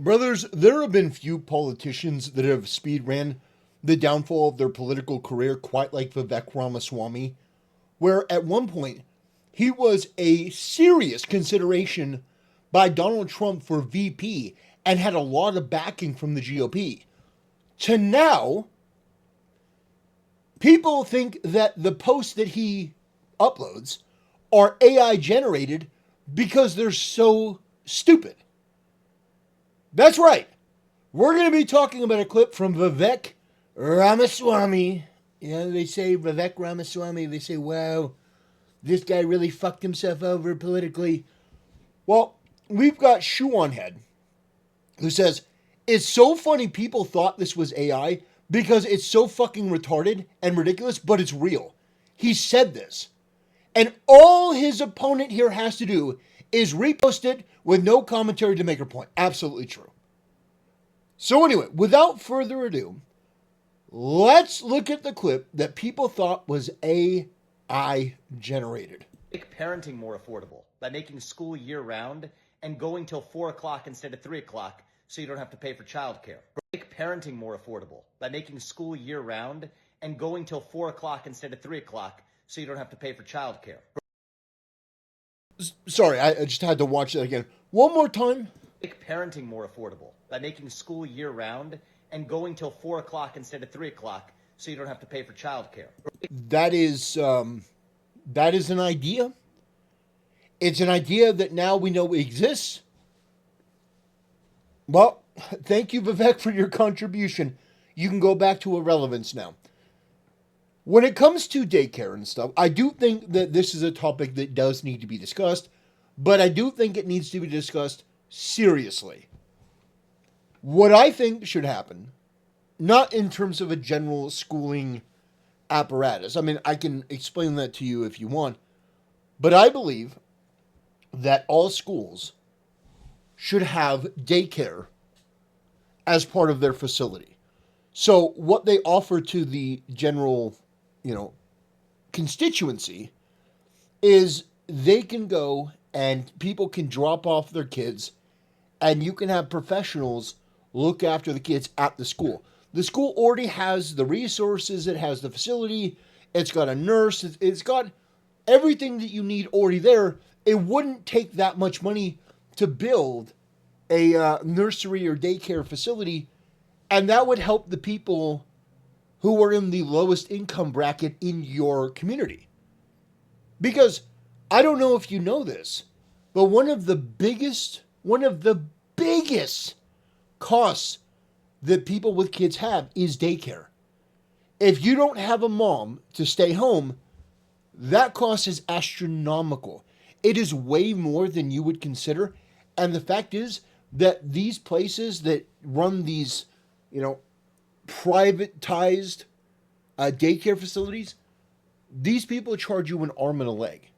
Brothers, there have been few politicians that have speed ran the downfall of their political career quite like Vivek Ramaswamy, where at one point he was a serious consideration by Donald Trump for VP and had a lot of backing from the GOP. To now, people think that the posts that he uploads are AI generated because they're so stupid. That's right. We're going to be talking about a clip from Vivek Ramaswamy. You know, they say Vivek Ramaswamy, they say, wow, this guy really fucked himself over politically. Well, we've got Shoe on Head, who says, it's so funny people thought this was AI because it's so fucking retarded and ridiculous, but it's real. He said this. And all his opponent here has to do is repost it with no commentary to make her point. Absolutely true. So anyway, without further ado, let's look at the clip that people thought was AI generated. Make parenting more affordable by making school year-round and going till 4 o'clock instead of 3 o'clock so you don't have to pay for childcare. Make parenting more affordable by making school year-round and going till 4 o'clock instead of 3 o'clock so you don't have to pay for childcare. Sorry, I just had to watch that again. One more time. Make parenting more affordable by making school year-round and going till 4 o'clock instead of 3 o'clock so you don't have to pay for childcare. That is an idea. It's an idea that now we know exists. Well, thank you, Vivek, for your contribution. You can go back to irrelevance now. When it comes to daycare and stuff, I do think that this is a topic that does need to be discussed, but I do think it needs to be discussed seriously. What I think should happen, not in terms of a general schooling apparatus. I mean, I can explain that to you if you want, but I believe that all schools should have daycare as part of their facility. So what they offer to the general, constituency is they can go and people can drop off their kids and you can have professionals look after the kids at the school. The school already has the resources, it has the facility, it's got a nurse, it's got everything that you need already there. It wouldn't take that much money to build a nursery or daycare facility, and that would help the people who are in the lowest income bracket in your community. Because I don't know if you know this, but one of the biggest costs that people with kids have is daycare. If you don't have a mom to stay home, that cost is astronomical. It is way more than you would consider. And the fact is that these places that run these, privatized daycare facilities, these people charge you an arm and a leg.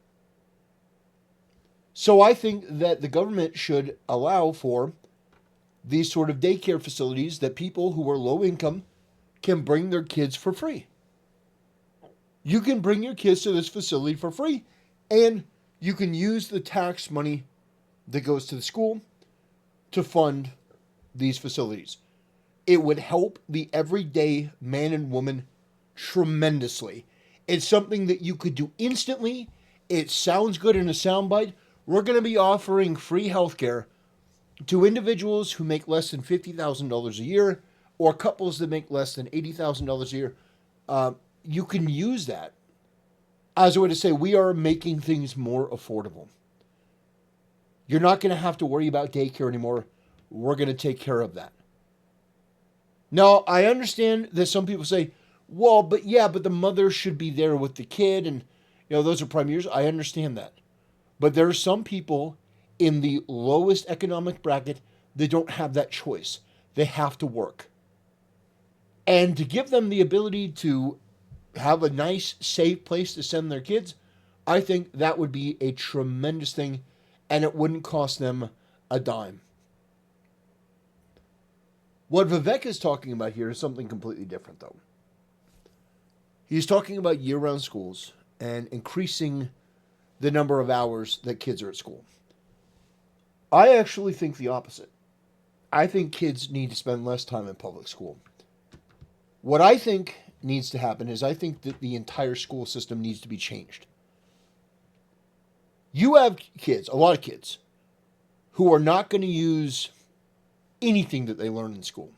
So I think that the government should allow for these sort of daycare facilities that people who are low income can bring their kids for free. You can bring your kids to this facility for free, and you can use the tax money that goes to the school to fund these facilities. It would help the everyday man and woman tremendously. It's something that you could do instantly. It sounds good in a soundbite. We're going to be offering free healthcare to individuals who make less than $50,000 a year or couples that make less than $80,000 a year. You can use that as a way to say we are making things more affordable. You're not going to have to worry about daycare anymore. We're going to take care of that. Now, I understand that some people say, well, but the mother should be there with the kid and, those are prime years. I understand that. But there are some people in the lowest economic bracket that don't have that choice. They have to work. And to give them the ability to have a nice, safe place to send their kids, I think that would be a tremendous thing, and it wouldn't cost them a dime. What Vivek is talking about here is something completely different, though. He's talking about year-round schools and increasing the number of hours that kids are at school. I actually think the opposite. I think kids need to spend less time in public school. What I think needs to happen is I think that the entire school system needs to be changed. You have kids, a lot of kids, who are not going to use anything that they learn in school.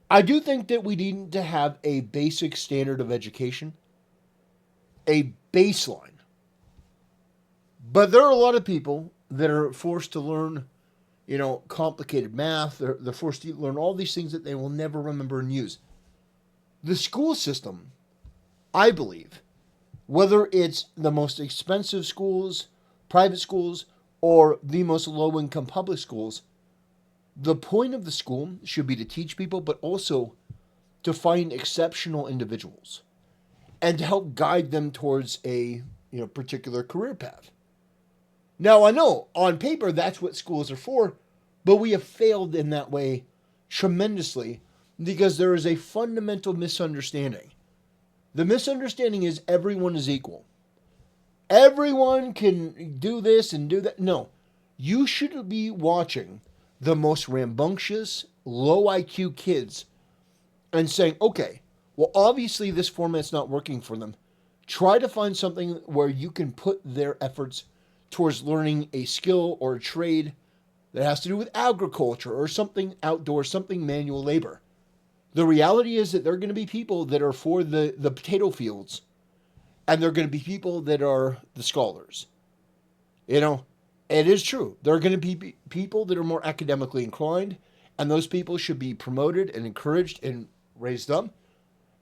I do think that we need to have a basic standard of education, a baseline. But there are a lot of people that are forced to learn, complicated math. They're forced to learn all these things that they will never remember and use. The school system, I believe, whether it's the most expensive schools, private schools, or the most low-income public schools, the point of the school should be to teach people, but also to find exceptional individuals and to help guide them towards a particular career path. Now, I know on paper that's what schools are for, but we have failed in that way tremendously because there is a fundamental misunderstanding. The misunderstanding is everyone is equal. Everyone can do this and do that. No, you should be watching the most rambunctious, low IQ kids and saying, okay, well, obviously this format's not working for them. Try to find something where you can put their efforts towards learning a skill or a trade that has to do with agriculture or something outdoors, something manual labor. The reality is that there are going to be people that are for the potato fields, and there are going to be people that are the scholars. It is true. There are going to be people that are more academically inclined, and those people should be promoted and encouraged and raised up.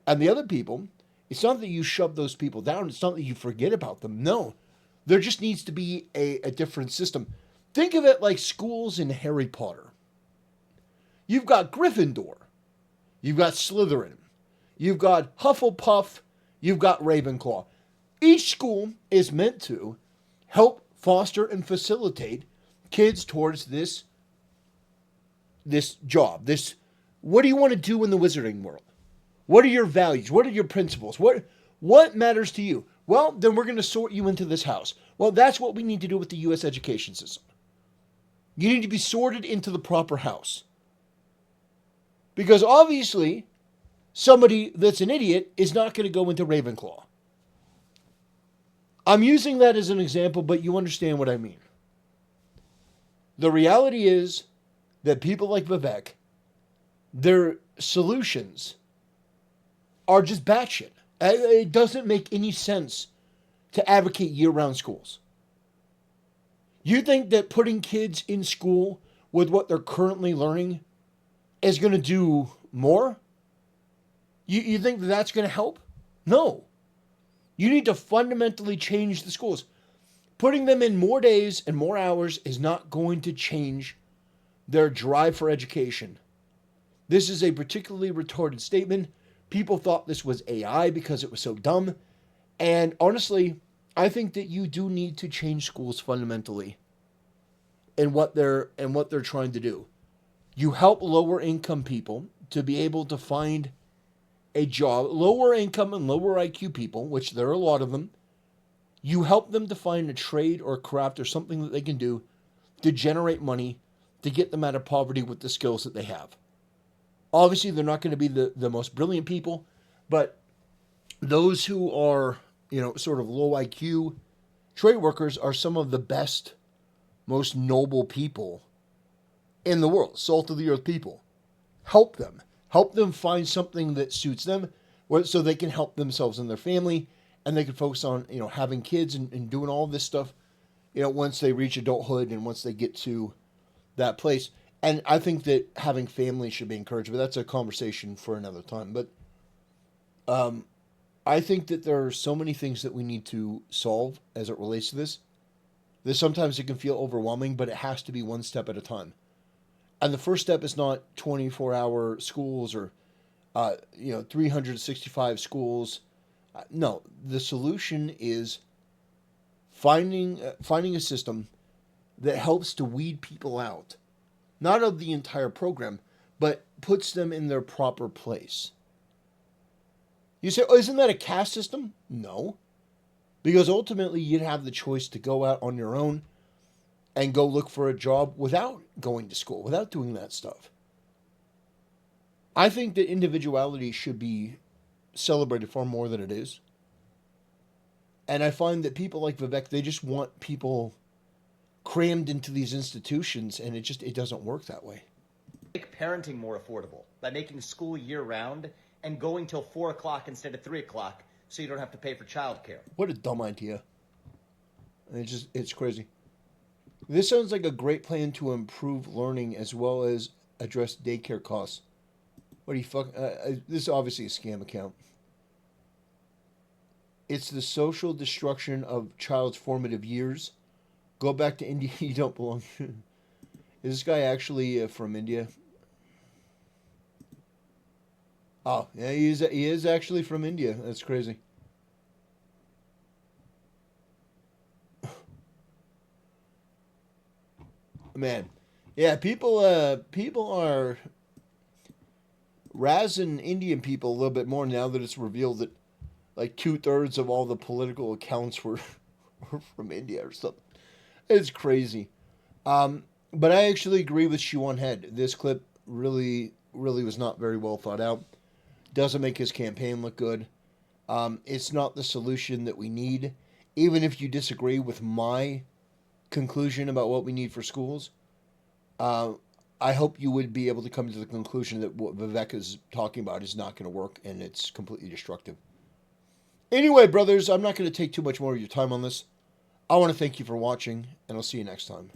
And the other people, it's not that you shove those people down. It's not that you forget about them. No, there just needs to be a different system. Think of it like schools in Harry Potter. You've got Gryffindor. You've got Slytherin. You've got Hufflepuff. You've got Ravenclaw. Each school is meant to help foster and facilitate kids towards this job. What do you want to do in the wizarding world? What are your values? What are your principles? What matters to you? Well, then we're going to sort you into this house. Well, that's what we need to do with the U.S. education system. You need to be sorted into the proper house. Because obviously, somebody that's an idiot is not going to go into Ravenclaw. I'm using that as an example, but you understand what I mean. The reality is that people like Vivek, their solutions are just batshit. It doesn't make any sense to advocate year-round schools. You think that putting kids in school with what they're currently learning is going to do more? You think that that's going to help? No. You need to fundamentally change the schools. Putting them in more days and more hours is not going to change their drive for education. This is a particularly retarded statement. People thought this was AI because it was so dumb. And honestly, I think that you do need to change schools fundamentally in what they're trying to do. You help lower income people to be able to find a job, lower income and lower IQ people, which there are a lot of them. You help them to find a trade or a craft or something that they can do to generate money to get them out of poverty with the skills that they have. Obviously, they're not going to be the most brilliant people, but those who are, sort of low IQ trade workers are some of the best, most noble people in the world, salt of the earth people. Help them. Help them find something that suits them so they can help themselves and their family, and they can focus on, having kids and doing all this stuff, once they reach adulthood and once they get to that place. And I think that having families should be encouraged, but that's a conversation for another time. But I think that there are so many things that we need to solve as it relates to this, that sometimes it can feel overwhelming, but it has to be one step at a time. And the first step is not 24-hour schools or, 365 schools. No, the solution is finding a system that helps to weed people out, not of the entire program, but puts them in their proper place. You say, oh, isn't that a caste system? No, because ultimately you'd have the choice to go out on your own and go look for a job without going to school, without doing that stuff. I think that individuality should be celebrated far more than it is. And I find that people like Vivek, they just want people crammed into these institutions, and it doesn't work that way. Make parenting more affordable by making school year round and going till 4 o'clock instead of 3 o'clock so you don't have to pay for childcare. What a dumb idea. It's crazy. This sounds like a great plan to improve learning as well as address daycare costs. What do you fuck? This is obviously a scam account. It's the social destruction of child's formative years. Go back to India. You don't belong. Is this guy actually from India? Oh, yeah, he is actually from India. That's crazy. Man, yeah, people are razzing Indian people a little bit more now that it's revealed that like 2/3 of all the political accounts were from India or something. It's crazy. But I actually agree with Shiwan Head. This clip really was not very well thought out. Doesn't make his campaign look good. It's not the solution that we need. Even if you disagree with my conclusion about what we need for schools, I hope you would be able to come to the conclusion that what Vivek is talking about is not going to work and it's completely destructive. Anyway, brothers, I'm not going to take too much more of your time on this. I want to thank you for watching, and I'll see you next time.